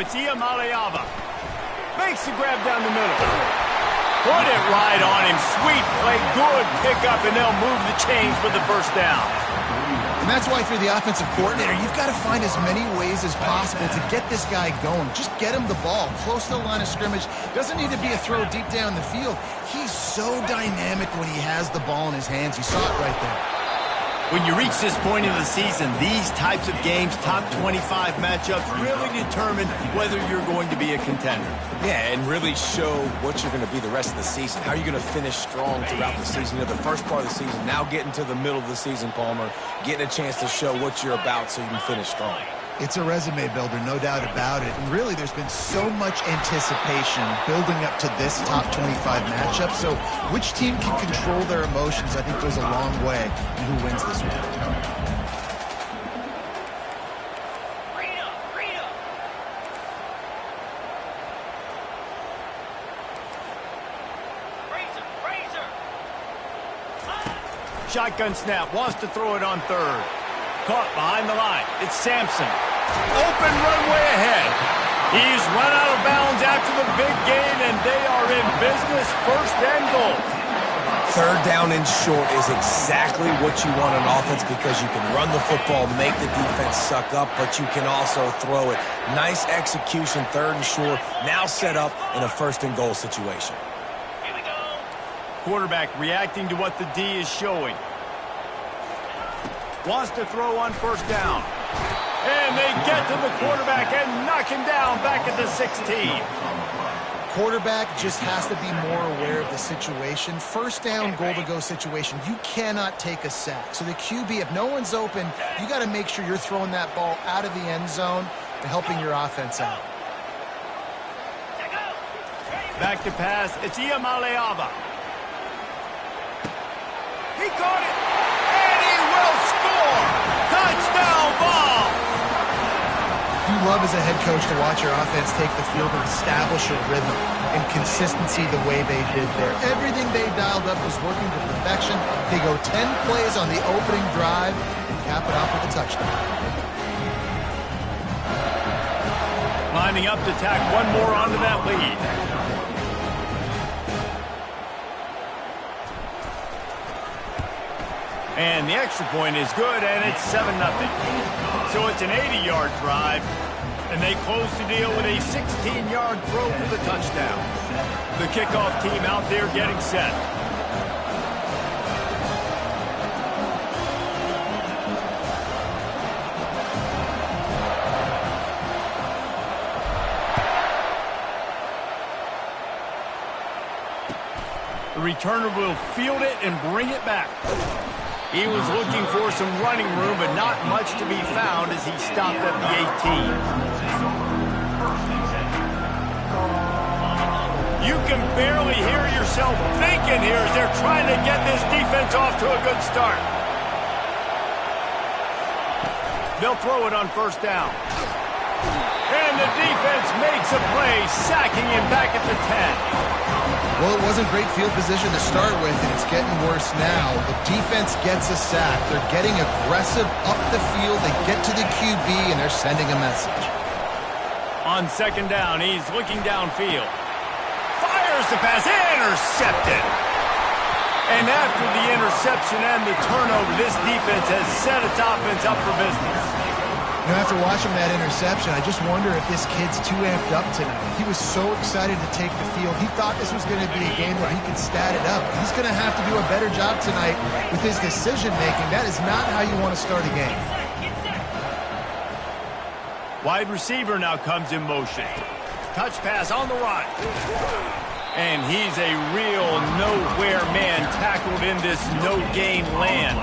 it's Iamaleava. Makes the grab down the middle. Put it right on him. Sweet play. Good pickup, and they'll move the chains with the first down. And that's why if you're the offensive coordinator, you've got to find as many ways as possible to get this guy going. Just get him the ball close to the line of scrimmage. Doesn't need to be a throw deep down the field. He's so dynamic when he has the ball in his hands. You saw it right there. When you reach this point in the season, these types of games, top 25 matchups, really determine whether you're going to be a contender. Yeah, and really show what you're going to be the rest of the season. How are you going to finish strong throughout the season? You know, the first part of the season, now getting to the middle of the season, Palmer, getting a chance to show what you're about so you can finish strong. It's a resume builder, no doubt about it. And really, there's been so much anticipation building up to this top 25 matchup. So which team can control their emotions, I think, goes a long way in who wins this one. Shotgun snap, wants to throw it on third. Caught behind the line. It's Sampson. Open runway ahead. He's run out of bounds after the big gain, and they are in business. First and goal. Third down and short is exactly what you want on offense because you can run the football, make the defense suck up, but you can also throw it. Nice execution, third and short, now set up in a first and goal situation. Here we go. Quarterback reacting to what the D is showing. Wants to throw on first down. And they get to the quarterback and knock him down back at the 16. Quarterback just has to be more aware of the situation. First down, goal-to-go situation. You cannot take a sack. So the QB, if no one's open, you got to make sure you're throwing that ball out of the end zone and helping your offense out. Back to pass. It's Iamaleava. He caught it. And he will score. Touchdown ball. You love as a head coach to watch your offense take the field and establish a rhythm and consistency the way they did there. Everything they dialed up was working to perfection. They go 10 plays on the opening drive and cap it off with a touchdown. Lining up to tack one more onto that lead. And the extra point is good, and it's 7-0. So it's an 80-yard drive, and they close the deal with a 16-yard throw for the touchdown. The kickoff team out there getting set. The returner will field it and bring it back. He was looking for some running room, but not much to be found as he stopped at the 18. You can barely hear yourself thinking here as they're trying to get this defense off to a good start. They'll throw it on first down. And the defense makes a play, sacking him back at the 10. Well, it wasn't great field position to start with, and it's getting worse now. The defense gets a sack. They're getting aggressive up the field. They get to the QB, and they're sending a message. On second down, he's looking downfield. Fires the pass, intercepted. And after the interception and the turnover, this defense has set its offense up for business. You know, after watching that interception, I just wonder if this kid's too amped up tonight. He was so excited to take the field. He thought this was going to be a game where he could stat it up. He's going to have to do a better job tonight with his decision-making. That is not how you want to start a game. Wide receiver now comes in motion. Touch pass on the run. And he's a real nowhere man tackled in this no-gain land.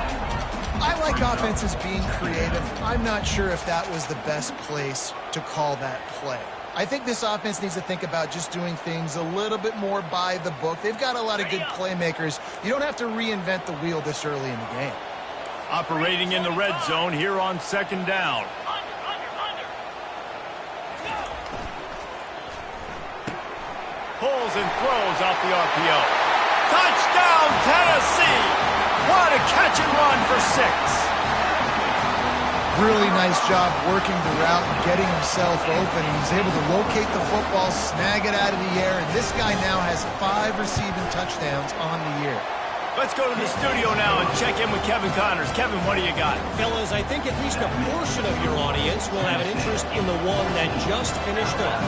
I like offenses being creative. I'm not sure if that was the best place to call that play. I think this offense needs to think about just doing things a little bit more by the book. They've got a lot of good playmakers. You don't have to reinvent the wheel this early in the game. Operating in the red zone here on second down. Pulls and throws off the RPO. Touchdown, Tennessee! What a catch and run for 6. really nice job working the route and getting himself open. He's able to locate the football, snag it out of the air, and this guy now has 5 receiving touchdowns on the year. Let's go to the studio now and check in with Kevin Connors. Kevin, what do you got? Fellas, I think at least a portion of your audience will have an interest in the one that just finished up.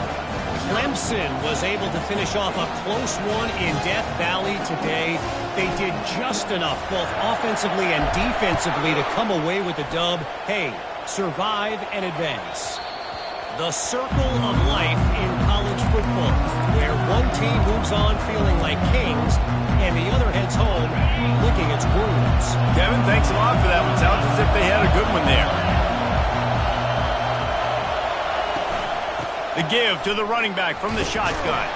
Clemson was able to finish off a close one in Death Valley today. They did just enough, both offensively and defensively, to come away with the dub. Hey, survive and advance. The circle of life in college football, where one team moves on feeling like kings, and the other heads home licking its wounds. Kevin, thanks a lot for that one. Sounds as if they had a good one there. The give to the running back from the shotgun.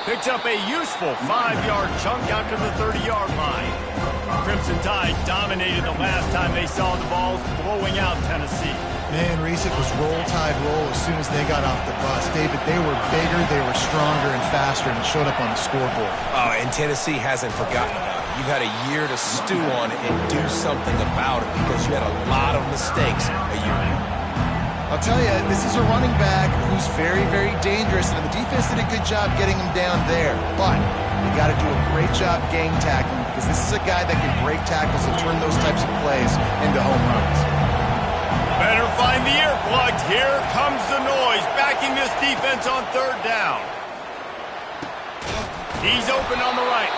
Picks up a useful 5-yard chunk out to the 30-yard line. Crimson Tide dominated the last time they saw the balls, blowing out Tennessee. Man, Reese, it was roll tide roll as soon as they got off the bus. David, they were bigger, they were stronger and faster, and it showed up on the scoreboard. Oh, and Tennessee hasn't forgotten about it. You've had a year to stew on it and do something about it because you had a lot of mistakes a year ago. I'll tell you, this is a running back who's very, very dangerous, and the defense did a good job getting him down there. But you got to do a great job gang tackling because this is a guy that can break tackles and turn those types of plays into home runs. Better find the earplugs. Here comes the noise, backing this defense on 3rd down. He's open on the right.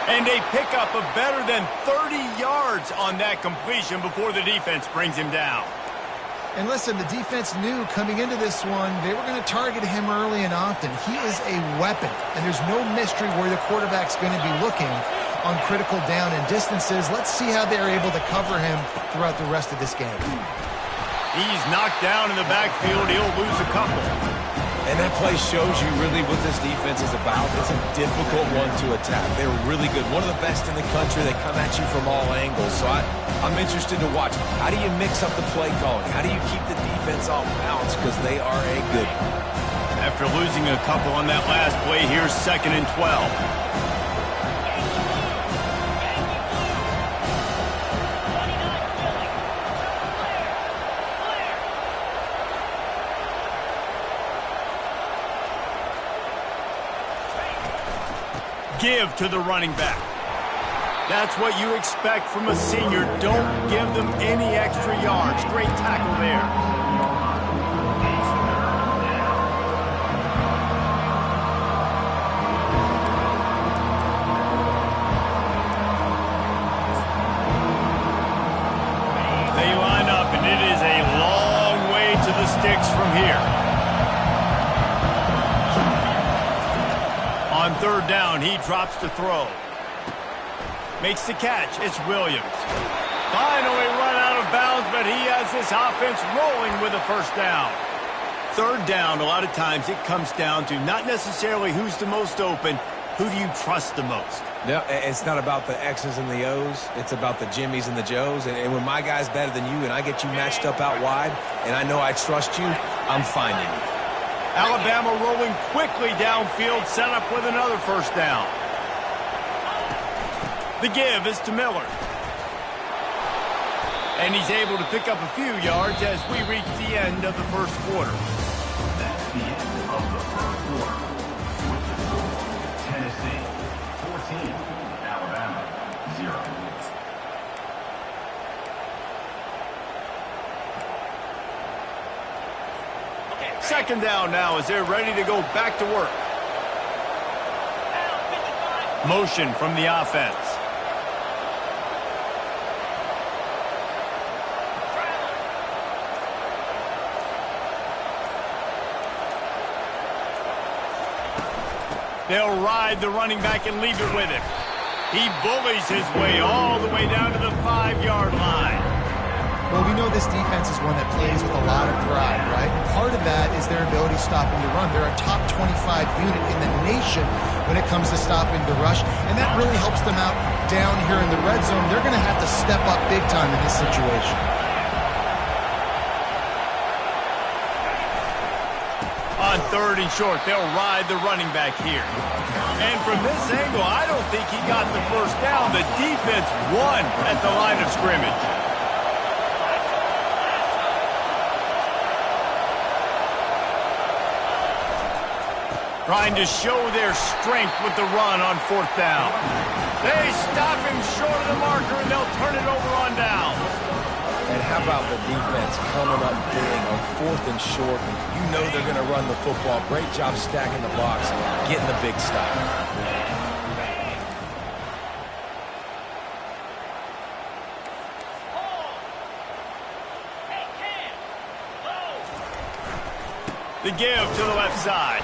And they pick up a better than 30 yards on that completion before the defense brings him down. And listen, the defense knew coming into this one, they were going to target him early and often. He is a weapon, and there's no mystery where the quarterback's going to be looking on critical down and distances. Let's see how they're able to cover him throughout the rest of this game. He's knocked down in the backfield. He'll lose a couple. And that play shows you really what this defense is about. It's a difficult one to attack. They're really good. One of the best in the country. They come at you from all angles. So I'm interested to watch. How do you mix up the play calling? How do you keep the defense off balance? Because they are a good one. After losing a couple on that last play, here's 2nd and 12. Give to the running back. That's what you expect from a senior. Don't give them any extra yards. Great tackle there. They line up, and it is a long way to the sticks from here. On 3rd down, he drops to throw. Makes the catch. It's Williams. Finally run out of bounds, but he has this offense rolling with a 1st down. 3rd down, a lot of times it comes down to not necessarily who's the most open, who do you trust the most? No, it's not about the X's and the O's. It's about the Jimmys and the Joes. And when my guy's better than you and I get you matched up out wide and I know I trust you, I'm finding you. Alabama rolling quickly downfield, set up with another 1st down. The give is to Miller. And he's able to pick up a few yards as we reach the end of the 1st quarter. That's the end of the 1st quarter. With the score, Tennessee 14, Alabama 0. 2nd down now as they're ready to go back to work. Motion from the offense. They'll ride the running back and leave it with him. He bullies his way all the way down to the 5-yard line. Well, we know this defense is one that plays with a lot of pride, right? Part of that is their ability stopping the run. They're a top 25 unit in the nation when it comes to stopping the rush, and that really helps them out down here in the red zone. They're going to have to step up big time in this situation. On 3rd and short, they'll ride the running back here. And from this angle, I don't think he got the 1st down. The defense won at the line of scrimmage. Trying to show their strength with the run on 4th down. They stop him short of the marker, and they'll turn it over on downs. And how about the defense coming up big on 4th and short? You know they're going to run the football. Great job stacking the box, getting the big stop. The give to the left side.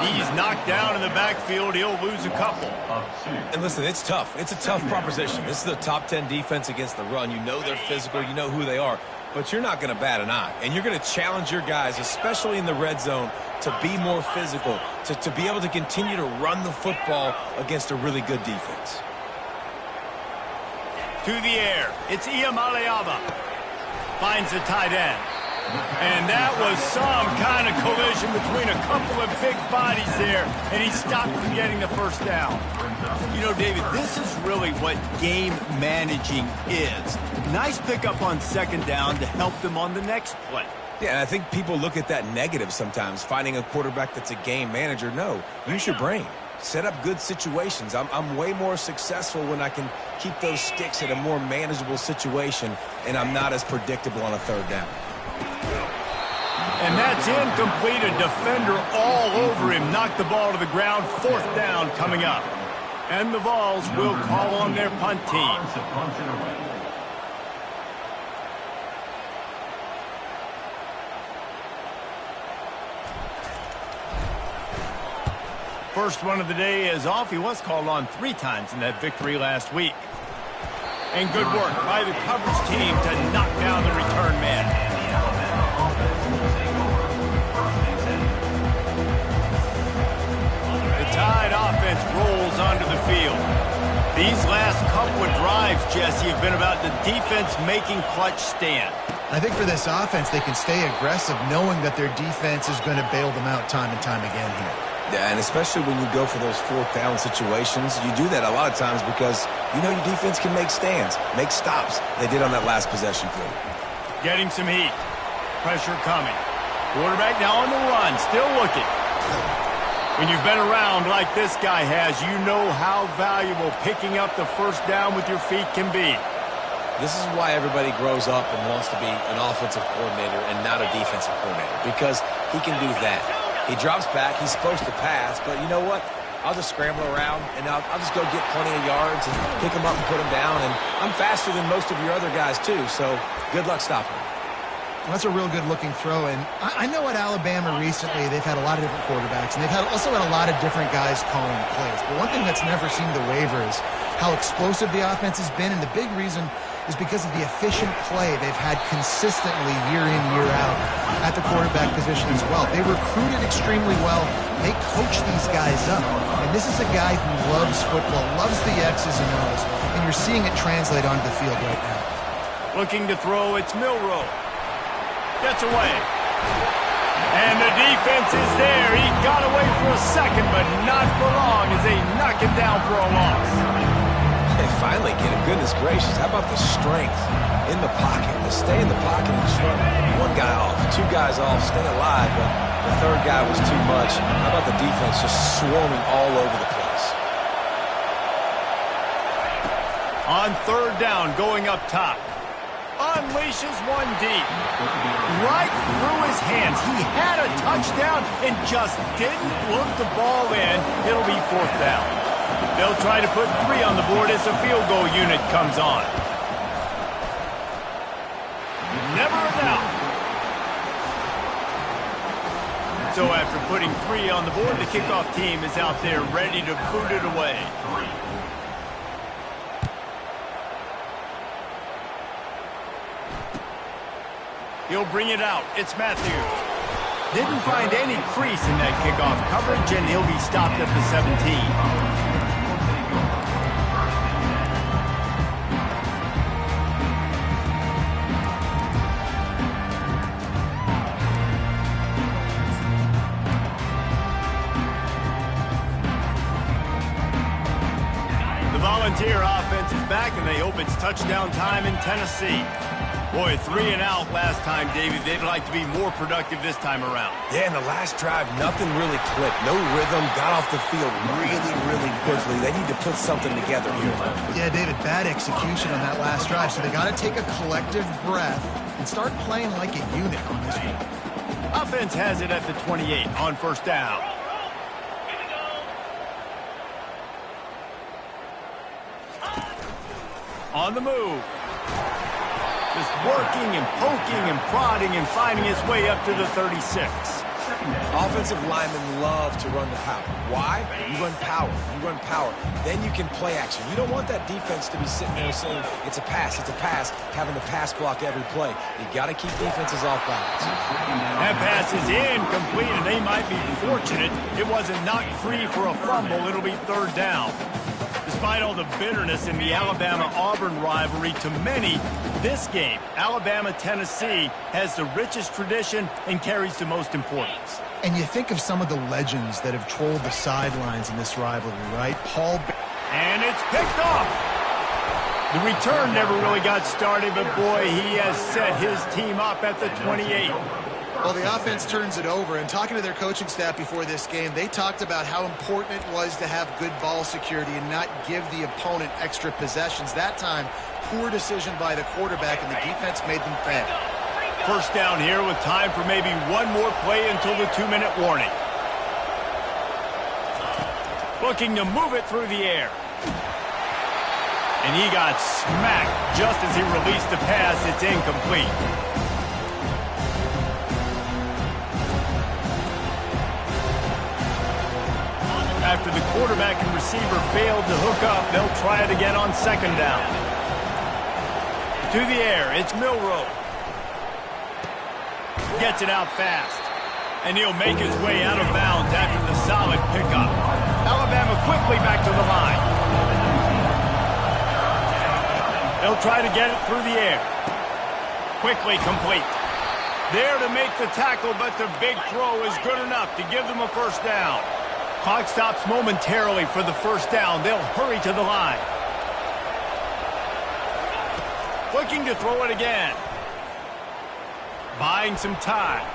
He's knocked down in the backfield. He'll lose a couple. And listen, it's tough. It's a tough proposition. This is the top 10 defense against the run. You know they're physical. You know who they are. But you're not going to bat an eye. And you're going to challenge your guys, especially in the red zone, to be more physical, to be able to continue to run the football against a really good defense. To the air. It's Iamaleava. Finds the tight end. And that was some kind of collision between a couple of big bodies there, and he stopped from getting the first down. You know, David, this is really what game managing is. Nice pickup on 2nd down to help them on the next play. Yeah, and I think people look at that negative sometimes, finding a quarterback that's a game manager. No, use your brain. Set up good situations. I'm way more successful when I can keep those sticks at a more manageable situation, and I'm not as predictable on a 3rd down. And that's incomplete. A defender all over him. Knocked the ball to the ground. 4th down coming up. And the Vols will call on their punt team. First one of the day is off. He was called on 3 times in that victory last week. And good work by the coverage team to knock down the return man. Tide offense rolls onto the field. These last couple of drives, Jesse, have been about the defense making clutch stand. I think for this offense, they can stay aggressive knowing that their defense is going to bail them out time and time again here. Yeah, and especially when you go for those 4th down situations, you do that a lot of times because you know your defense can make stands, make stops. They did on that last possession for you. Getting some heat. Pressure coming. Quarterback now on the run, still looking. When you've been around like this guy has, you know how valuable picking up the 1st down with your feet can be. This is why everybody grows up and wants to be an offensive coordinator and not a defensive coordinator, because he can do that. He drops back. He's supposed to pass, but you know what? I'll just scramble around, and I'll just go get plenty of yards and pick him up and put him down, and I'm faster than most of your other guys, too, so good luck stopping him. Well, that's a real good-looking throw, and I know at Alabama recently they've had a lot of different quarterbacks, and they've also had a lot of different guys calling plays. But one thing that's never seemed to waver is how explosive the offense has been, and the big reason is because of the efficient play they've had consistently year in, year out at the quarterback position as well. They recruited extremely well. They coach these guys up, and this is a guy who loves football, loves the X's and O's, and you're seeing it translate onto the field right now. Looking to throw, it's Milroe. Gets away. And the defense is there. He got away for a second, but not for long as they knock him down for a loss. They finally get him. Goodness gracious. How about the strength in the pocket? To stay in the pocket and just run one guy off, 2 guys off, stay alive, but the 3rd guy was too much. How about the defense just swarming all over the place? On 3rd down, going up top. Unleashes one deep. Right through his hands. He had a touchdown and just didn't look the ball in. It'll be 4th down. They'll try to put 3 on the board as the field goal unit comes on. Never a doubt. So after putting 3 on the board, the kickoff team is out there ready to boot it away. He'll bring it out. It's Matthews. Didn't find any crease in that kickoff coverage, and he'll be stopped at the 17. The Volunteer offense is back, and they hope it's touchdown time in Tennessee. Boy, 3 and out last time, David. They'd like to be more productive this time around. Yeah, in the last drive, nothing really clicked. No rhythm, got off the field really, really quickly. They need to put something together here. Yeah, David, bad execution on that last drive, so they got to take a collective breath and start playing like a unit on this one. Offense has it at the 28 on first down. On the move. Just working and poking and prodding and finding his way up to the 36. Offensive linemen love to run the power. Why? You run power. You run power. Then you can play action. You don't want that defense to be sitting there saying, it's a pass, having to pass block every play. You got to keep defenses off balance. That pass is incomplete, and they might be fortunate it wasn't knocked free for a fumble. It'll be third down. Despite all the bitterness in the Alabama-Auburn rivalry, to many, this game, Alabama-Tennessee, has the richest tradition and carries the most importance. And you think of some of the legends that have trolled the sidelines in this rivalry, right? And it's picked off. The return never really got started, but boy, he has set his team up at the 28. Well, the offense turns it over, and talking to their coaching staff before this game, they talked about how important it was to have good ball security and not give the opponent extra possessions. That time, poor decision by the quarterback, and the defense made them pay. First down here with time for maybe one more play until the 2-minute warning. Looking to move it through the air. And he got smacked just as he released the pass. It's incomplete. After the quarterback and receiver failed to hook up, they'll try it again on second down. To the air, it's Milroe. Gets it out fast. And he'll make his way out of bounds after the solid pickup. Alabama quickly back to the line. They'll try to get it through the air. Quickly complete. There to make the tackle, but the big throw is good enough to give them a first down. Clock stops momentarily for the first down. They'll hurry to the line. Looking to throw it again. Buying some time.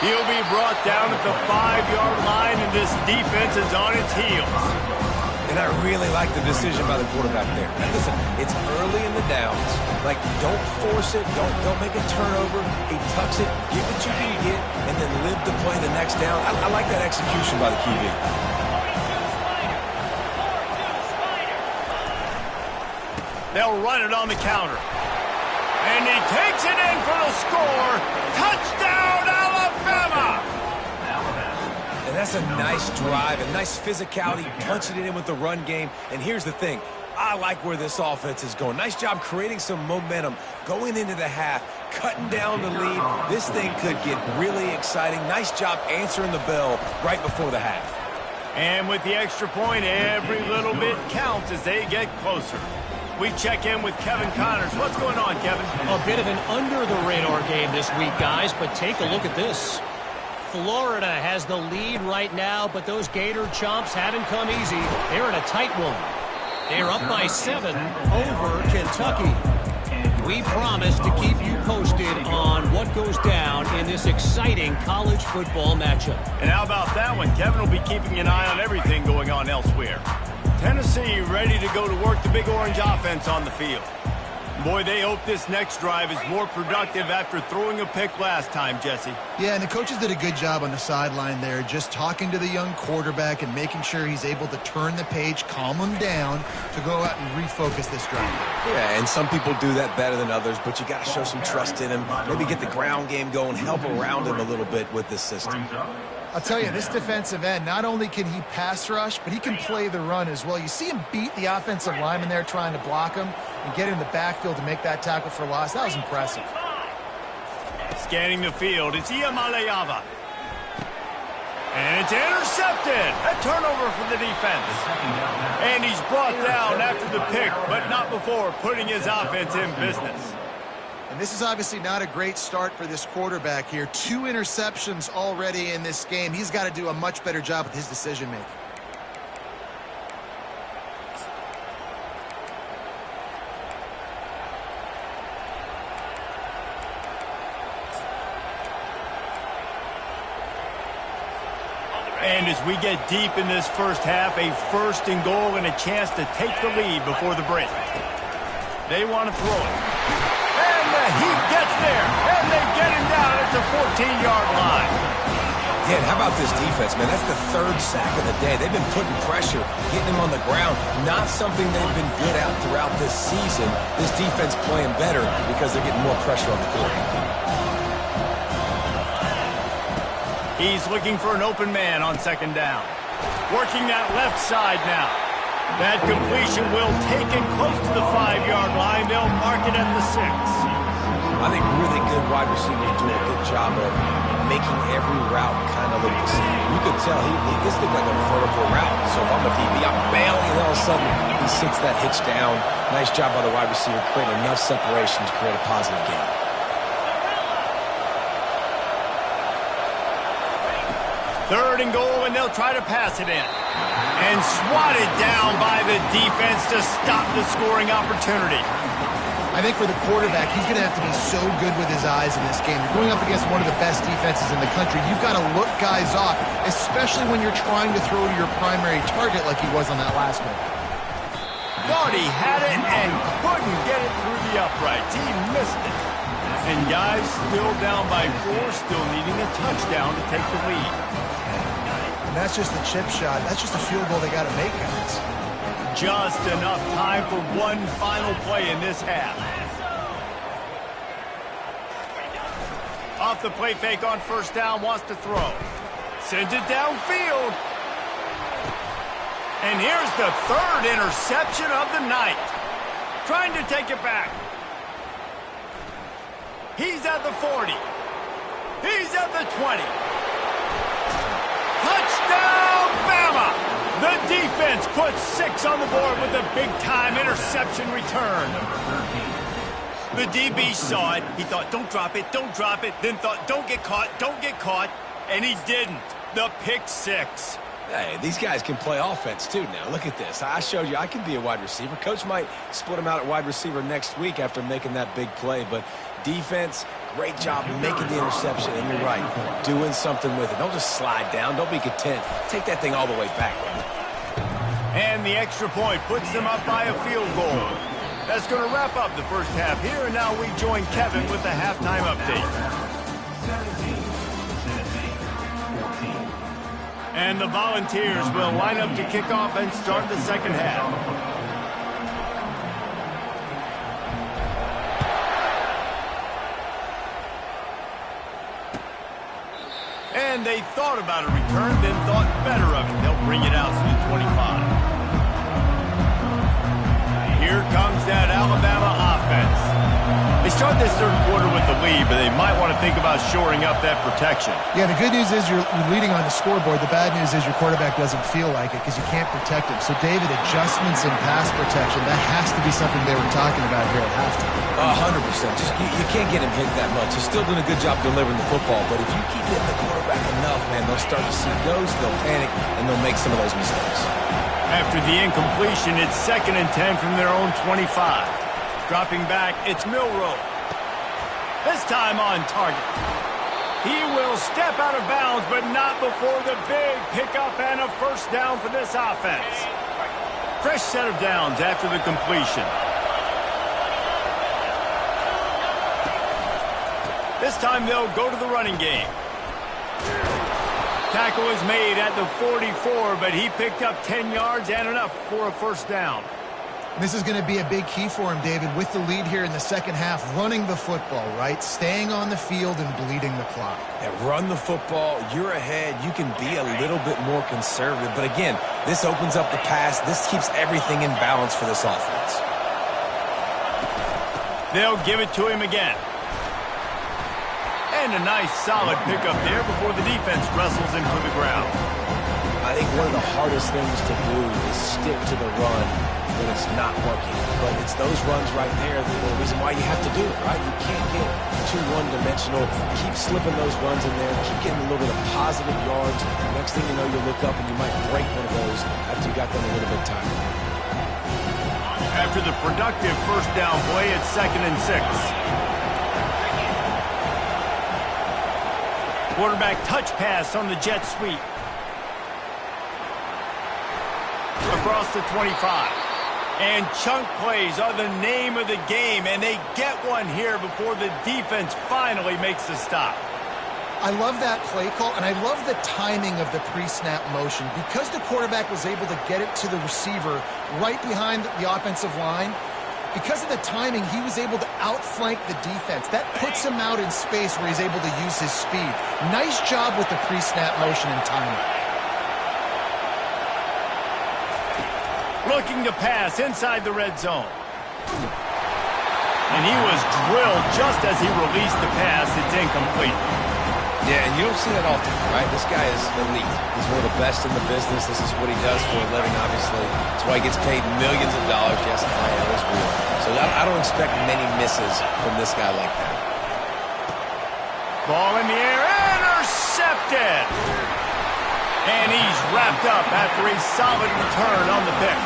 He'll be brought down at the 5-yard line, and this defense is on its heels. And I really like the decision by the quarterback there. Now, listen, it's early in the downs. Like, don't force it. Don't make a turnover. He tucks it, give what you can get, and then live to play the next down. I like that execution by the QB. They'll run it on the counter. And he takes it in for the score. Touchdown, Alabama! And that's a nice drive, a nice physicality, punching it in with the run game. And here's the thing. I like where this offense is going. Nice job creating some momentum, going into the half, cutting down the lead. This thing could get really exciting. Nice job answering the bell right before the half. And with the extra point, every little bit counts as they get closer. We check in with Kevin Connors. What's going on, Kevin? A bit of an under-the-radar game this week, guys, but take a look at this. Florida has the lead right now, but those Gator Chomps haven't come easy. They're in a tight one. They're up by 7 over Kentucky. We promise to keep you posted on what goes down in this exciting college football matchup. And how about that one? Kevin will be keeping an eye on everything going on elsewhere. Tennessee ready to go to work the Big Orange offense on the field. Boy, they hope this next drive is more productive after throwing a pick last time, Jesse. Yeah, and the coaches did a good job on the sideline there, just talking to the young quarterback and making sure he's able to turn the page, calm him down to go out and refocus this drive. Yeah, and some people do that better than others, but you got to show some trust in him. Maybe get the ground game going, help around him a little bit with this system. I'll tell you, this defensive end, not only can he pass rush, but he can play the run as well. You see him beat the offensive lineman there trying to block him and get in the backfield to make that tackle for loss. That was impressive. Scanning the field, it's Iamaleava. And it's intercepted. A turnover for the defense. And he's brought down after the pick, but not before putting his offense in business. And this is obviously not a great start for this quarterback here. 2 interceptions already in this game. He's got to do a much better job with his decision-making. And as we get deep in this first half, a first and goal and a chance to take the lead before the break. They want to throw it. And the Heat gets there. And they get him down at the 14-yard line. Yeah, how about this defense, man? That's the third sack of the day. They've been putting pressure, getting him on the ground. Not something they've been good at throughout this season. This defense playing better because they're getting more pressure on the quarterback. He's looking for an open man on second down. Working that left side now. That completion will take it close to the 5-yard line. They'll mark it at the 6. I think really good wide receivers do a good job of making every route kind of look the same. You could tell this looked like a vertical route. So if I'm a DB, I'm bailing, and all of a sudden he sits that hitch down. Nice job by the wide receiver, creating enough separation to create a positive gain. Third and goal, and they'll try to pass it in. And swatted down by the defense to stop the scoring opportunity. I think for the quarterback, he's going to have to be so good with his eyes in this game. You're going up against one of the best defenses in the country. You've got to look guys off, especially when you're trying to throw to your primary target like he was on that last one. Thought he had it and couldn't get it through the uprights. He missed it. And guys still down by 4, still needing a touchdown to take the lead. And that's just a chip shot. That's just a field goal they got to make, guys. Just enough time for one final play in this half. Off the play fake on first down, wants to throw. Sends it downfield. And here's the third interception of the night. Trying to take it back. He's at the 40. He's at the 20. Touchdown, Bama! The defense puts 6 on the board with a big-time interception return. The DB saw it. He thought, don't drop it, then thought, don't get caught, and he didn't. The pick 6. Hey, these guys can play offense, too, now. Look at this. I showed you I can be a wide receiver. Coach might split him out at wide receiver next week after making that big play, but defense, great job making the interception, and you're right, doing something with it. Don't just slide down. Don't be content. Take that thing all the way back. And the extra point puts them up by a field goal. That's going to wrap up the first half here, and now we join Kevin with the halftime update. 17, Tennessee, 14. And the Volunteers will line up to kick off and start the second half. And they thought about a return, then thought better of it. They'll bring it out to the 25. Here comes that Alabama offense. They start this third quarter with the lead, but they might want to think about shoring up that protection. Yeah, the good news is you're leading on the scoreboard. The bad news is your quarterback doesn't feel like it because you can't protect him. So, David, adjustments in pass protection, that has to be something they were talking about here at halftime. 100%. Just you can't get him hit that much. He's still doing a good job delivering the football, but if you keep hitting the quarterback enough, man, they'll start to see ghosts, they'll panic, and they'll make some of those mistakes. After the incompletion, it's 2nd and 10 from their own 25. Dropping back, it's Milroe. This time on target. He will step out of bounds, but not before the big pickup and a first down for this offense. Fresh set of downs after the completion. This time they'll go to the running game. Tackle is made at the 44, but he picked up 10 yards and enough for a first down. This is going to be a big key for him, David, with the lead here in the second half, running the football, right? Staying on the field and bleeding the clock. Yeah, run the football. You're ahead. You can be a little bit more conservative. But again, this opens up the pass. This keeps everything in balance for this offense. They'll give it to him again. And a nice solid pickup there before the defense wrestles him to the ground. I think one of the hardest things to do is stick to the run when it's not working. But it's those runs right there that are the reason why you have to do it, right? You can't get too one-dimensional. Keep slipping those runs in there. Keep getting a little bit of positive yards. Next thing you know, you look up and you might break one of those after you got them a little bit tired. After the productive first down play, it's 2nd and 6. Quarterback touch pass on the jet sweep. across the 25. And chunk plays are the name of the game, and they get one here before the defense finally makes the stop. I love that play call, and I love the timing of the pre-snap motion. Because the quarterback was able to get it to the receiver right behind the offensive line, because of the timing, he was able to outflank the defense. That puts him out in space where he's able to use his speed. Nice job with the pre-snap motion and timing. Looking to pass inside the red zone. And he was drilled just as he released the pass. It's incomplete. Yeah, and you don't see that often, right? This guy is elite. He's one of the best in the business. This is what he does for a living, obviously. That's why he gets paid millions of dollars. Yes, I know it's real. So I don't expect many misses from this guy like that. Ball in the air, intercepted! And he's wrapped up after a solid return on the pick.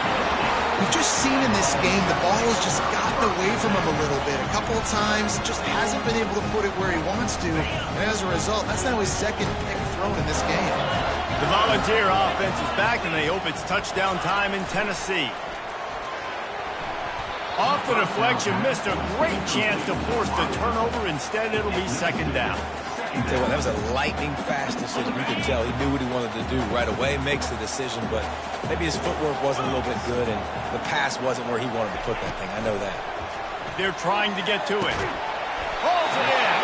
We've just seen in this game the ball has just gotten away from him a little bit. A couple of times, just hasn't been able to put it where he wants to. And as a result, that's now his second pick thrown in this game. The Volunteer offense is back, and they hope it's touchdown time in Tennessee. Off the deflection, missed a great chance to force the turnover. Instead, it'll be second down. I'll tell you what, that was a lightning-fast decision. You could tell he knew what he wanted to do right away, makes the decision, but maybe his footwork wasn't a little bit good, and the pass wasn't where he wanted to put that thing. I know that. They're trying to get to it. Holds it in.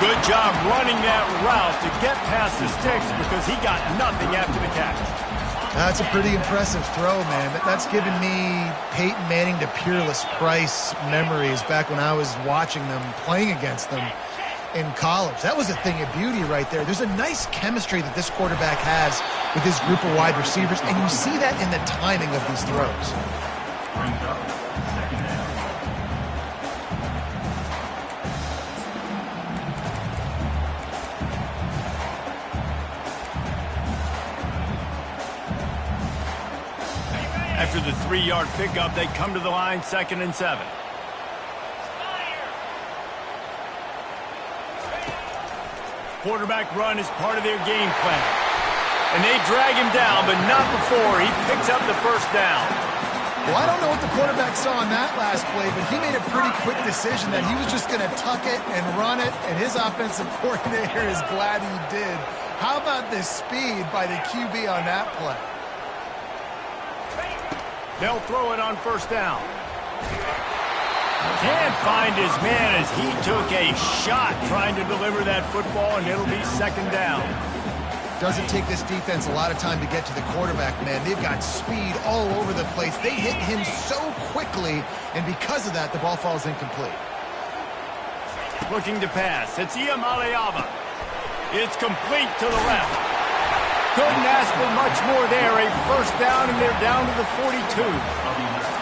Good job running that route to get past the sticks because he got nothing after the catch. That's a pretty impressive throw, man. That's given me Peyton Manning to Peerless Price memories back when I was watching them, playing against them in college. That was a thing of beauty right there. There's a nice chemistry that this quarterback has with his group of wide receivers, and you see that in the timing of these throws. Brings up second down. After the 3-yard pickup, they come to the line, 2nd and 7. Quarterback run is part of their game plan. And they drag him down, but not before he picks up the first down. Well, I don't know what the quarterback saw on that last play, but he made a pretty quick decision that he was just going to tuck it and run it, and his offensive coordinator is glad he did. How about the speed by the QB on that play? They'll throw it on first down. Can't find his man as he took a shot trying to deliver that football, and it'll be second down. Doesn't take this defense a lot of time to get to the quarterback, man. They've got speed all over the place. They hit him so quickly, and because of that, the ball falls incomplete. Looking to pass. It's Iamaleava. It's complete to the left. Couldn't ask for much more there. A first down, and they're down to the 42.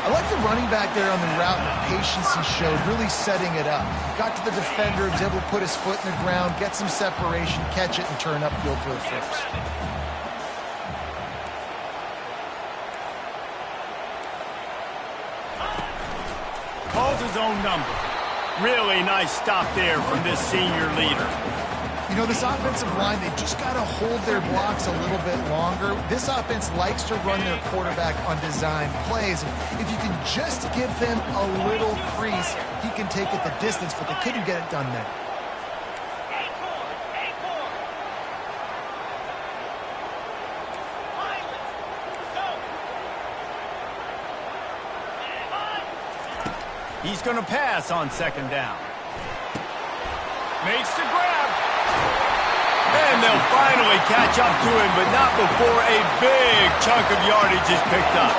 I like the running back there on the route and the patience he showed, really setting it up. Got to the defender, was able to put his foot in the ground, get some separation, catch it, and turn upfield for the first. Calls his own number. Really nice stop there from this senior leader. You know, this offensive line, they just got to hold their blocks a little bit longer. This offense likes to run their quarterback on design plays. If you can just give them a little crease, he can take it the distance, but they couldn't get it done there. He's going to pass on second down. Makes the grab. And they'll finally catch up to him, but not before a big chunk of yardage is picked up.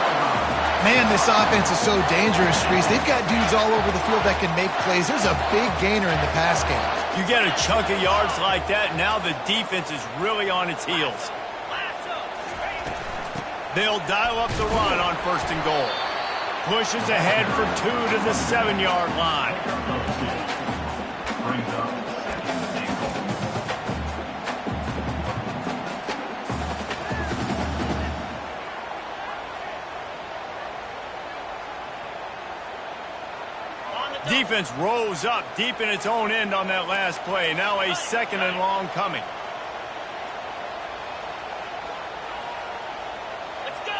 Man, this offense is so dangerous, Reese. They've got dudes all over the field that can make plays. There's a big gainer in the pass game. You get a chunk of yards like that, now the defense is really on its heels. They'll dial up the run on first and goal. Pushes ahead for 2 to the 7-yard line. Brings up second and goal. Defense rose up deep in its own end on that last play. Now a 2nd and long coming. Let's go.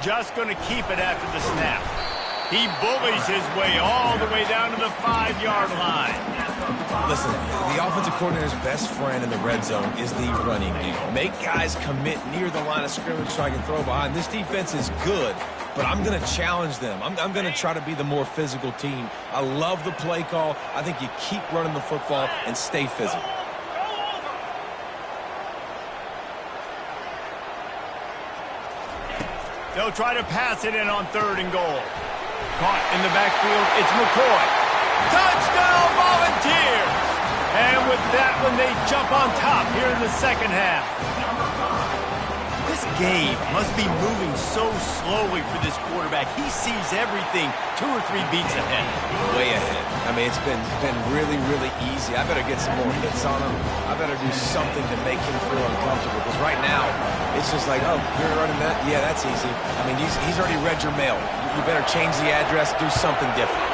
Just going to keep it after the snap. He bullies his way all the way down to the 5-yard line. Listen, the offensive coordinator's best friend in the red zone is the running game. Make guys commit near the line of scrimmage so I can throw behind. This defense is good, but I'm going to challenge them. I'm going to try to be the more physical team. I love the play call. I think you keep running the football and stay physical. They'll try to pass it in on 3rd and goal. Caught in the backfield, it's McCoy. Touchdown, Volunteers! And with that one, they jump on top here in the second half. This game must be moving so slowly for this quarterback. He sees everything 2 or 3 beats ahead. Way ahead. I mean, it's been really, really easy. I better get some more hits on him. I better do something to make him feel uncomfortable. Because right now, it's just like, oh, you're running that? Yeah, that's easy. I mean, he's already read your mail. You better change the address, do something different.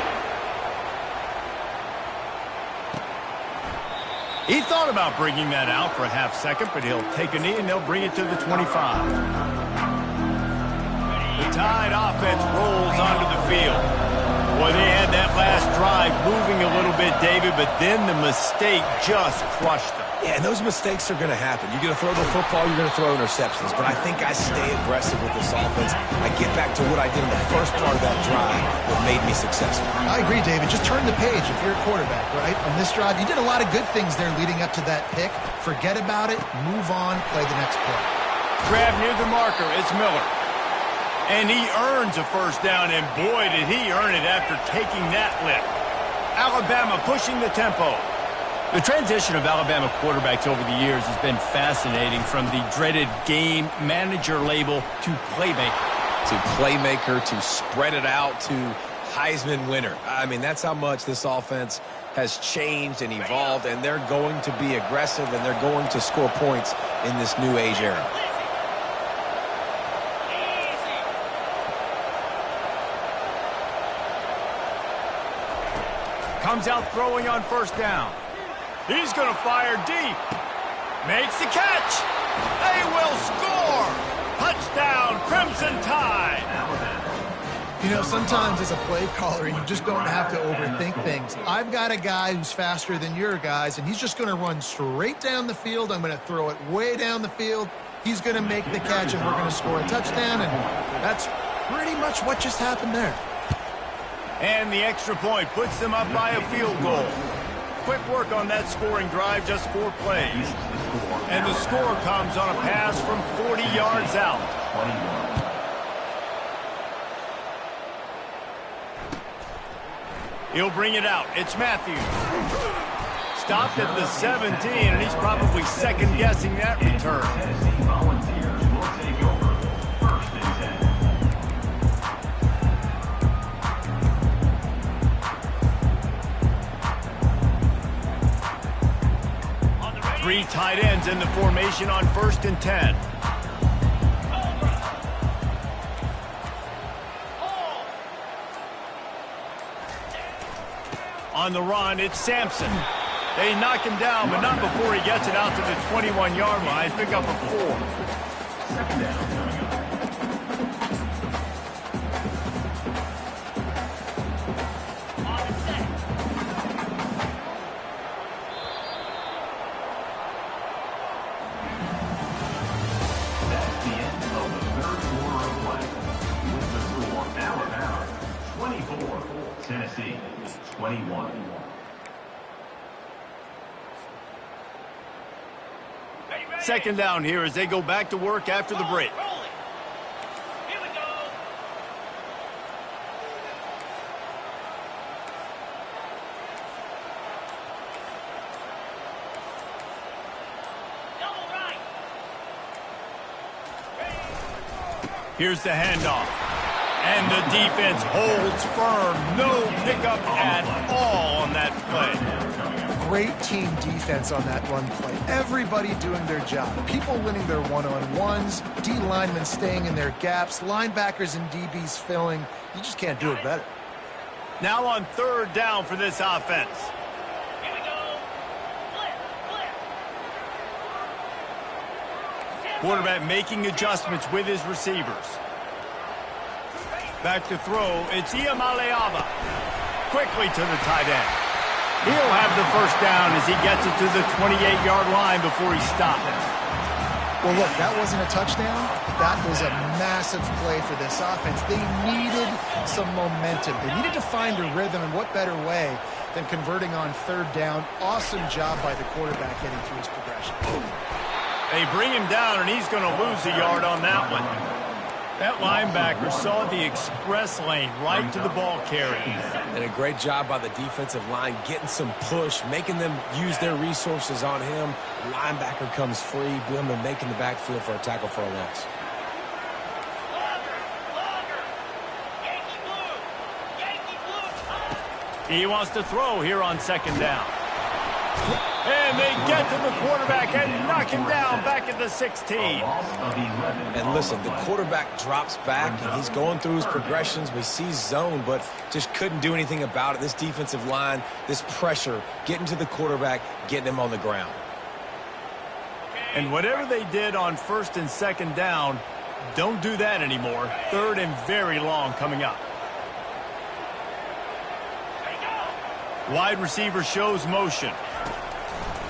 He thought about bringing that out for a half second, but he'll take a knee and they'll bring it to the 25. The Tide offense rolls onto the field. Boy, they had that last drive moving a little bit, David, but then the mistake just crushed them. Yeah, and those mistakes are going to happen. You're going to throw the football, you're going to throw interceptions. But I think I stay aggressive with this offense. I get back to what I did in the first part of that drive that made me successful. I agree, David. Just turn the page if you're a quarterback, right? On this drive, you did a lot of good things there leading up to that pick. Forget about it, move on, play the next play. Grab near the marker, it's Miller. And he earns a first down, and boy, did he earn it after taking that lift. Alabama pushing the tempo. The transition of Alabama quarterbacks over the years has been fascinating, from the dreaded game manager label to playmaker. To playmaker, to spread it out, to Heisman winner. I mean, that's how much this offense has changed and evolved, and they're going to be aggressive, and they're going to score points in this new age era. Comes out throwing on first down. He's going to fire deep. Makes the catch. They will score. Touchdown, Crimson Tide. You know, sometimes as a play caller, you just don't have to overthink things. I've got a guy who's faster than your guys, and he's just going to run straight down the field. I'm going to throw it way down the field. He's going to make the catch, and we're going to score a touchdown, and that's pretty much what just happened there. And the extra point puts them up by a field goal. Quick work on that scoring drive, just 4 plays. And the score comes on a pass from 40 yards out. He'll bring it out. It's Matthews. Stopped at the 17, and he's probably second-guessing that return. Three tight ends in the formation on 1st and 10. On the run, it's Sampson. They knock him down, but not before he gets it out to the 21-yard line. Pick up a 4. Second down. 21. Second down here as they go back to work after the break. Here we go. Double right. Here's the handoff. And the defense holds firm. No pickup at all on that play. Great team defense on that run play. Everybody doing their job. People winning their one-on-ones, D linemen staying in their gaps, linebackers and DBs filling. You just can't do it better. Now on third down for this offense. Here we go. Flip. Quarterback making adjustments with his receivers. Back to throw, it's Iamaleava. Quickly to the tight end. He'll have the first down as he gets it to the 28-yard line before he stops. Well, look, that wasn't a touchdown. That was a massive play for this offense. They needed some momentum. They needed to find a rhythm, and what better way than converting on third down. Awesome job by the quarterback getting through his progression. They bring him down, and he's going to lose a yard on that one. That linebacker saw the express lane right to the ball carrier. And a great job by the defensive line getting some push, making them use their resources on him. Linebacker comes free, boom, and making the backfield for a tackle for a loss. He wants to throw here on second down. And they get to the quarterback and knock him down back at the 16. And listen, the quarterback drops back, and he's going through his progressions. We see zone, but just couldn't do anything about it. This defensive line, this pressure, getting to the quarterback, getting him on the ground. And whatever they did on first and second down, don't do that anymore. Third and very long coming up. Wide receiver shows motion.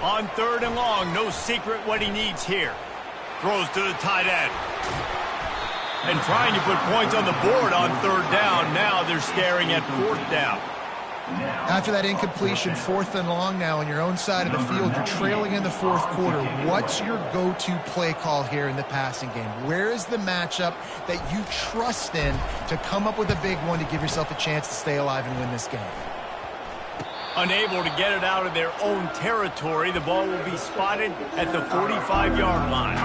On third and long, no secret what he needs here. Throws to the tight end. And trying to put points on the board on third down. Now they're staring at fourth down. After that incompletion, fourth and long now on your own side of the field, you're trailing in the fourth quarter. What's your go-to play call here in the passing game? Where is the matchup that you trust in to come up with a big one to give yourself a chance to stay alive and win this game? Unable to get it out of their own territory, the ball will be spotted at the 45-yard line.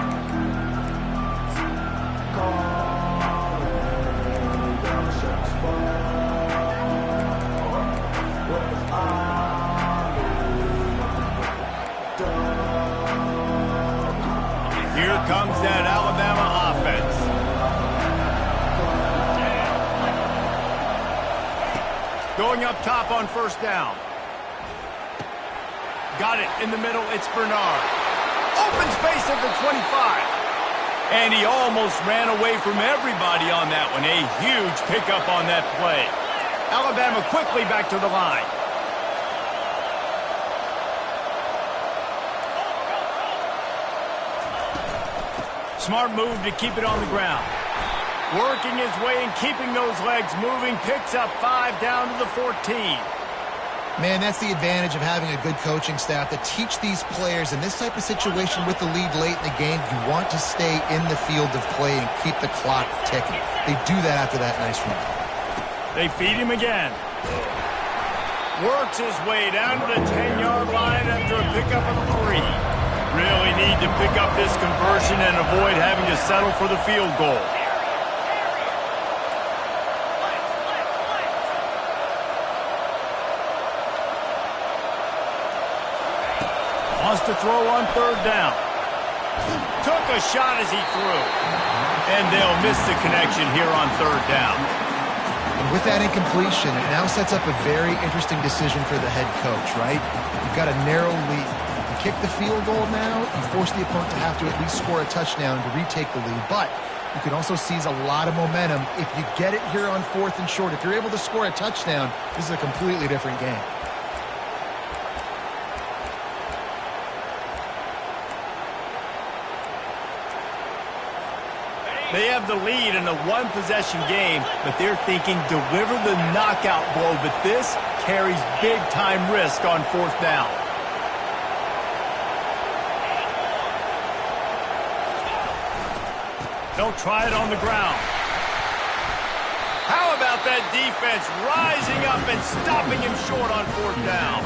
Here comes that Alabama offense. Going up top on first down. Got it in the middle. It's Bernard. Open space at the 25. And he almost ran away from everybody on that one. A huge pickup on that play. Alabama quickly back to the line. Smart move to keep it on the ground. Working his way and keeping those legs moving. Picks up 5 down to the 14. Man, that's the advantage of having a good coaching staff to teach these players in this type of situation with the lead late in the game. You want to stay in the field of play and keep the clock ticking. They do that after that nice run. They feed him again. Works his way down to the 10-yard line after a pickup of 3. Really need to pick up this conversion and avoid having to settle for the field goal. Wants to throw on third down. Took a shot as he threw. And they'll miss the connection here on third down. And with that incompletion, it now sets up a very interesting decision for the head coach, right? You've got a narrow lead. You kick the field goal now, you force the opponent to have to at least score a touchdown to retake the lead. But you can also seize a lot of momentum if you get it here on fourth and short. If you're able to score a touchdown, this is a completely different game. They have the lead in a one-possession game, but they're thinking deliver the knockout blow, but this carries big-time risk on fourth down. Don't try it on the ground. How about that defense rising up and stopping him short on fourth down?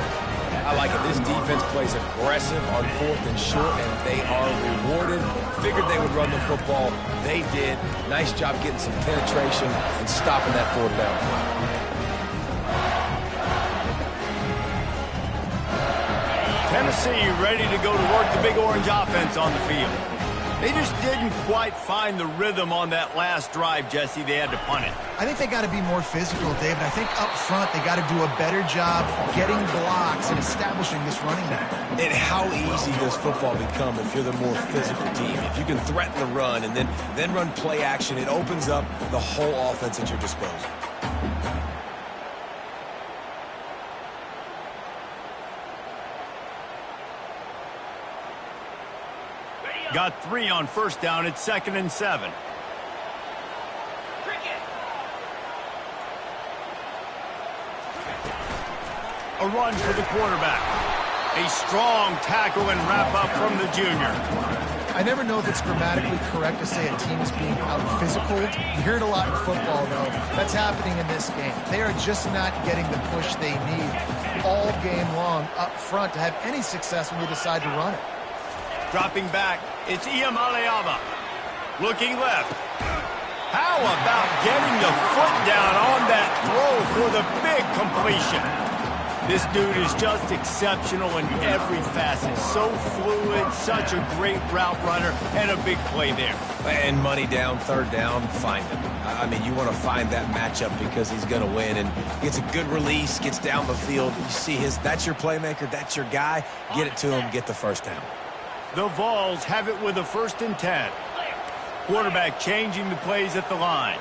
I like it. This defense plays aggressive on fourth and short, and they are rewarded. Figured they would run the football. They did. Nice job getting some penetration and stopping that fourth down play. Tennessee ready to go to work the Big Orange offense on the field. They just didn't quite find the rhythm on that last drive, Jesse. They had to punt it. I think they got to be more physical, David. I think up front they got to do a better job getting blocks and establishing this running back. And how easy does football become if you're the more physical team? If you can threaten the run and then run play action, it opens up the whole offense at your disposal. Got 3 on first down. It's 2nd and 7. A run for the quarterback. A strong tackle and wrap up from the junior. I never know if it's grammatically correct to say a team is being out-physical. You hear it a lot in football, though. That's happening in this game. They are just not getting the push they need all game long up front to have any success when they decide to run it. Dropping back, it's Iamaleava. Looking left. How about getting the foot down on that throw for the big completion? This dude is just exceptional in every facet. So fluid, such a great route runner, and a big play there. And money down, 3rd down, find him. I mean, you want to find that matchup because he's going to win. And gets a good release, gets down the field. You see that's your playmaker, that's your guy. Get it to him, get the first down. The Vols have it with a 1st and 10. Quarterback changing the plays at the line.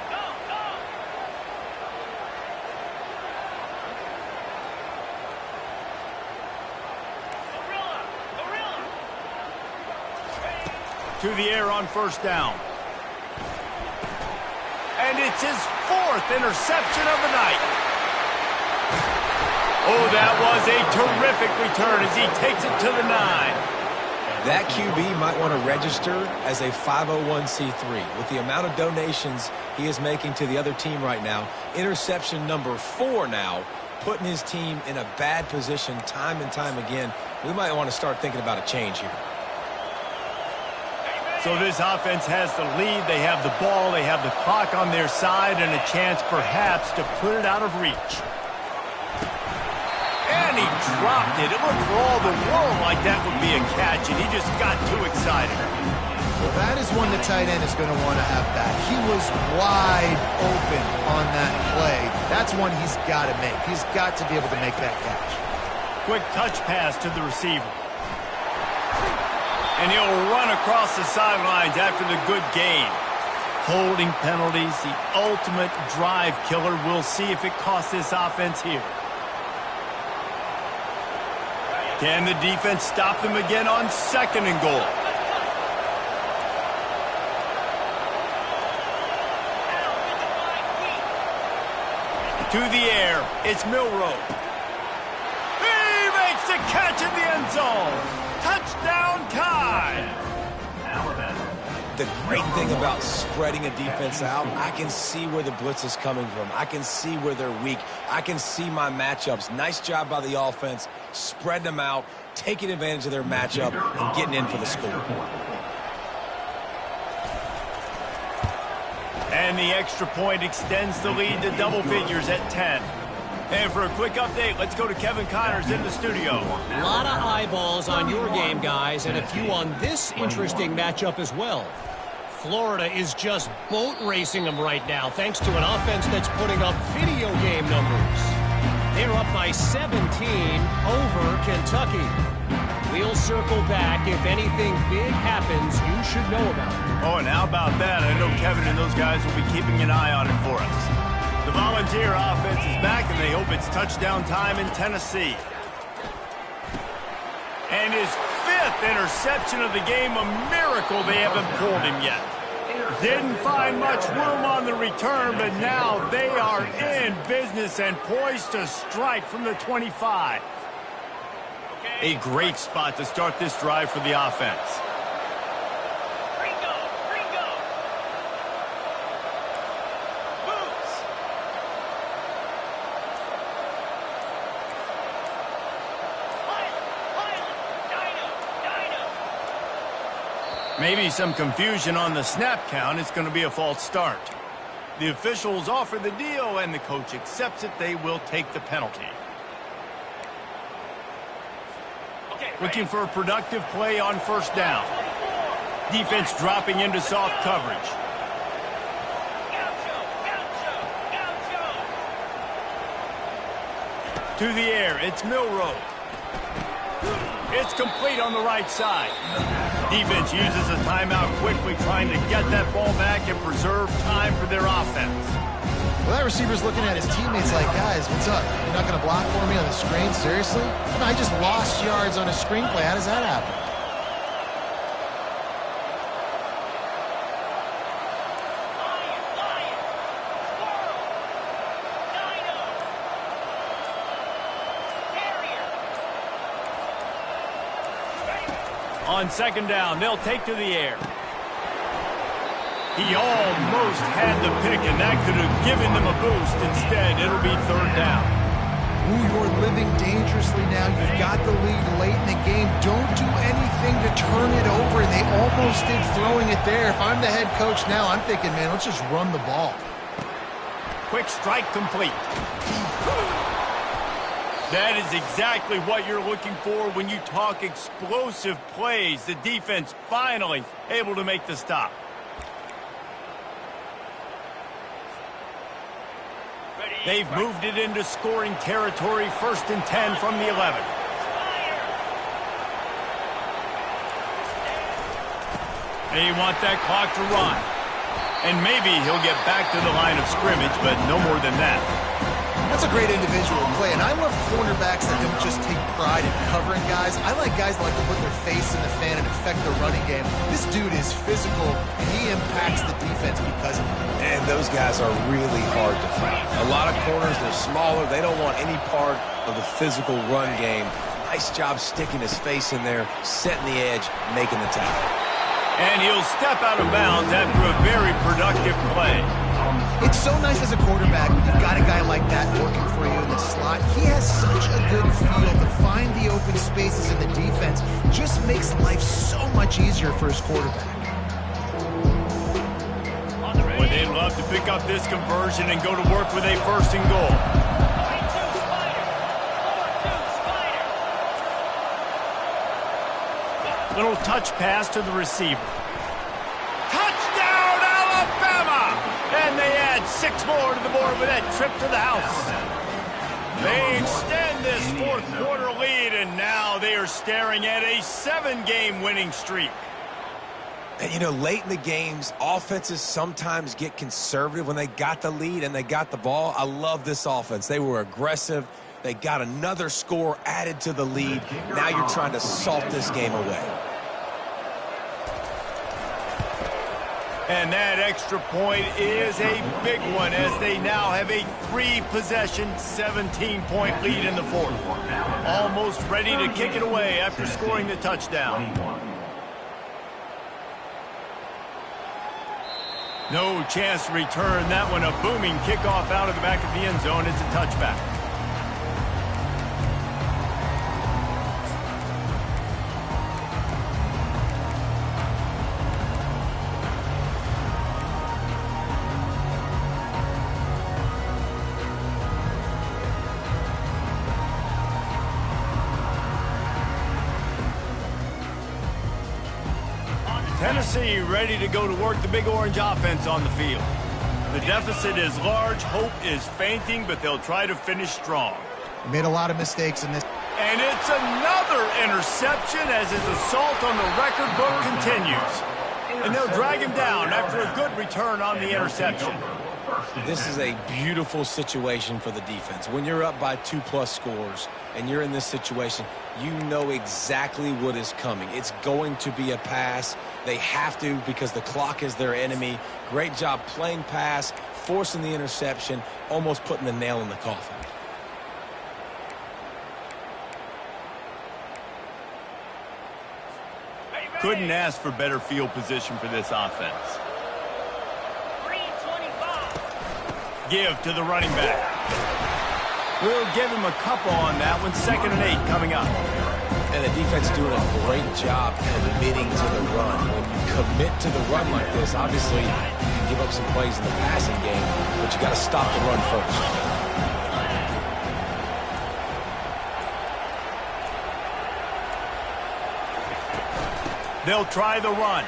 To the air on first down. And it's his 4th interception of the night. Oh, that was a terrific return as he takes it to the 9. That QB might want to register as a 501c3. With the amount of donations he is making to the other team right now, interception number 4 now, putting his team in a bad position time and time again. We might want to start thinking about a change here. So this offense has the lead. They have the ball. They have the clock on their side and a chance perhaps to put it out of reach. And he dropped it. It looked for all the world like that would be a catch, and he just got too excited. Well, that is one the tight end is going to want to have back. He was wide open on that play. That's one he's got to make. He's got to be able to make that catch. Quick touch pass to the receiver. And he'll run across the sidelines after the good gain. Holding penalties, the ultimate drive killer. We'll see if it costs this offense here. Can the defense stop them again on 2nd and goal? To the air, it's Milroe. He makes the catch in the end zone. Touchdown time. The great thing about spreading a defense out, I can see where the blitz is coming from. I can see where they're weak. I can see my matchups. Nice job by the offense, spreading them out, taking advantage of their matchup, and getting in for the score. And the extra point extends the lead to double figures at 10. And for a quick update, let's go to Kevin Connors in the studio. A lot of eyeballs on your game, guys, and a few on this interesting matchup as well. Florida is just boat racing them right now, thanks to an offense that's putting up video game numbers. They're up by 17 over Kentucky. We'll circle back if anything big happens you should know about. Oh, and how about that? I know Kevin and those guys will be keeping an eye on it for us. The Volunteer offense is back, and they hope it's touchdown time in Tennessee. And his 5th interception of the game, a miracle they haven't pulled him yet. Didn't find much room on the return, but now they are in business and poised to strike from the 25. A great spot to start this drive for the offense. Maybe some confusion on the snap count. It's going to be a false start. The officials offer the deal, and the coach accepts it. They will take the penalty. Looking for a productive play on first down. Defense dropping into soft coverage. Gaucho, gaucho, gaucho. To the air, it's Milrow. It's complete on the right side. Defense uses a timeout quickly, trying to get that ball back and preserve time for their offense. Well, that receiver's looking at his teammates like, guys, what's up? You're not going to block for me on the screen? Seriously? I just lost yards on a screenplay. How does that happen? On second down, they'll take to the air. He almost had the pick, and that could have given them a boost. Instead, it'll be third down. Ooh, you're living dangerously now. You've got the lead late in the game. Don't do anything to turn it over. They almost did throwing it there. If I'm the head coach now, I'm thinking, man, let's just run the ball. Quick strike complete. That is exactly what you're looking for when you talk explosive plays. The defense finally able to make the stop. They've moved it into scoring territory, 1st and 10 from the 11. They want that clock to run. And maybe he'll get back to the line of scrimmage, but no more than that. That's a great individual play, and I love cornerbacks that don't just take pride in covering guys. I like guys that like to put their face in the fan and affect the running game. This dude is physical, and he impacts the defense because of it. And those guys are really hard to find. A lot of corners, they're smaller. They don't want any part of the physical run game. Nice job sticking his face in there, setting the edge, making the tackle. And he'll step out of bounds after a very productive play. It's so nice as a quarterback when you've got a guy like that working for you in the slot. He has such a good feel to find the open spaces in the defense. Just makes life so much easier for his quarterback. Well, they'd love to pick up this conversion and go to work with a 1st and goal. 3-2 Spider. 4-2 Spider. Little touch pass to the receiver. Touchdown, Alabama! And they add 6 more to the board with that trip to the house. They extend this 4th quarter lead, and now they are staring at a 7-game winning streak. And, you know, late in the games, offenses sometimes get conservative when they got the lead and they got the ball. I love this offense. They were aggressive. They got another score added to the lead. Now you're trying to salt this game away. And that extra point is a big one as they now have a 3-possession, 17-point lead in the 4th. Almost ready to kick it away after scoring the touchdown. No chance to return that one. A booming kickoff out of the back of the end zone. It's a touchback. Tennessee ready to go to work the Big Orange offense on the field. The deficit is large, hope is fainting, but they'll try to finish strong. Made a lot of mistakes in this. And it's another interception as his assault on the record book continues. And they'll drag him down after a good return on the interception. This is a beautiful situation for the defense. When you're up by 2+ scores and you're in this situation, you know exactly what is coming. It's going to be a pass. They have to because the clock is their enemy. Great job playing pass, forcing the interception, almost putting the nail in the coffin. Couldn't ask for better field position for this offense. 3-25. Give to the running back. We'll give him a couple on that one. 2nd and 8 coming up. And the defense doing a great job committing to the run. When you commit to the run like this, obviously you can give up some plays in the passing game, but you got to stop the run first. They'll try the run.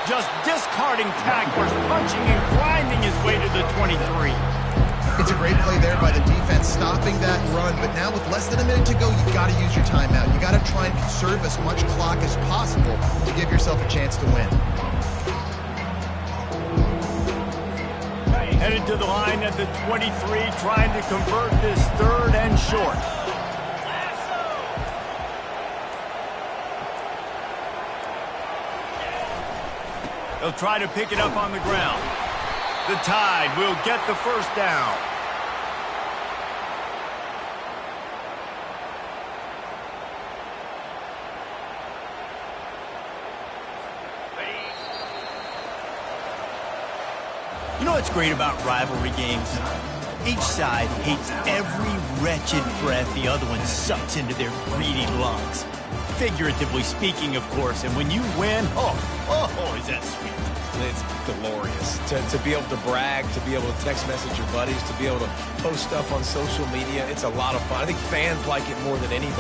just discarding tacklers, punching and grinding his way to the 23. It's a great play there by the defense, stopping that run. But now with less than a minute to go, you got to use your timeout. You got to try and conserve as much clock as possible to give yourself a chance to win. Headed to the line at the 23, trying to convert this 3rd and short. They'll try to pick it up on the ground. The Tide will get the first down. You know what's great about rivalry games? Each side hates every wretched breath the other one sucks into their greedy lungs. Figuratively speaking, of course, and when you win, oh, is that sweet. It's glorious to be able to brag, to be able to text message your buddies, to be able to post stuff on social media. It's a lot of fun. I think fans like it more than anybody.